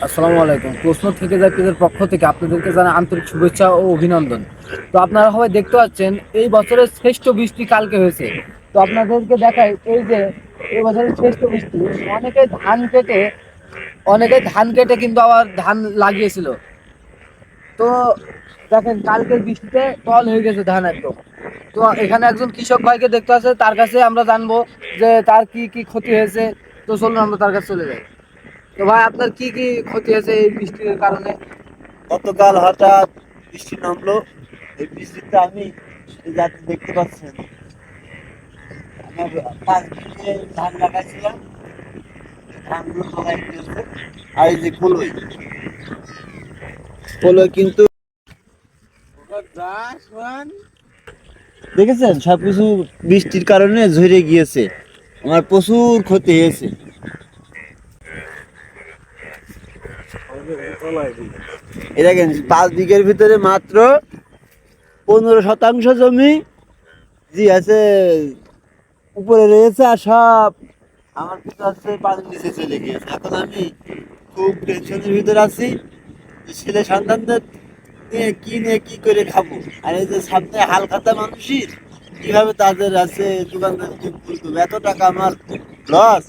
আসসালামু আলাইকুম। প্রশ্ন থেকে যায় পেজের পক্ষ থেকে আপনাদেরকে জানাই আন্তরিক শুভেচ্ছা ও অভিনন্দন। তো আপনারা সবাই দেখতে পাচ্ছেন এই বছরের শ্রেষ্ঠ বৃষ্টি কালকে হয়েছে। তো আপনাদেরকে দেখাই এই যে এই বছরের শ্রেষ্ঠ বৃষ্টি। অনেকে ধান কেটে অনেকে ধান কেটে কিন্তু আবার ধান লাগিয়েছিল। তো দেখেন কালকের বৃষ্টিতে তল হয়ে গেছে ধান একদম। তো এখানে একজন কৃষক ভাইকে দেখতে আছে, তার কাছে আমরা জানবো যে তার কি কি ক্ষতি হয়েছে। তো চলুন আমরা তার কাছে চলে যাই। তো ভাই আপনার কি কি ক্ষতি হয়েছে এই বৃষ্টির কারণে? গতকাল হঠাৎ বৃষ্টি নামলো। এই বৃষ্টিতে আমি এই যাতে দেখতে পাচ্ছেন আমার 5 বিঘে ধান লাগাইছিলাম, ধানগুলো সবাই গেছে। আর এই যে কলই কলই কিন্তু দেখেছেন সবকিছু বৃষ্টির কারণে ঝরে গিয়েছে। আমার প্রচুর ক্ষতি হয়েছে। এই দেখেন 5 বিঘের ভিতরে মাত্র 15% জমি জি আছে উপরে রয়েছে, আর সব আমার কিন্তু হচ্ছে পানির নিচে চলে গিয়েছে। এখন আমি খুব টেনশনের ভিতরে আছি যে ছেলে সন্তানদের নিয়ে কি করে খাবো। আর এই যে সামনে হাল খাতা মানুষের কিভাবে তাদের আছে দোকানদার খুলতো, এত টাকা আমার লস।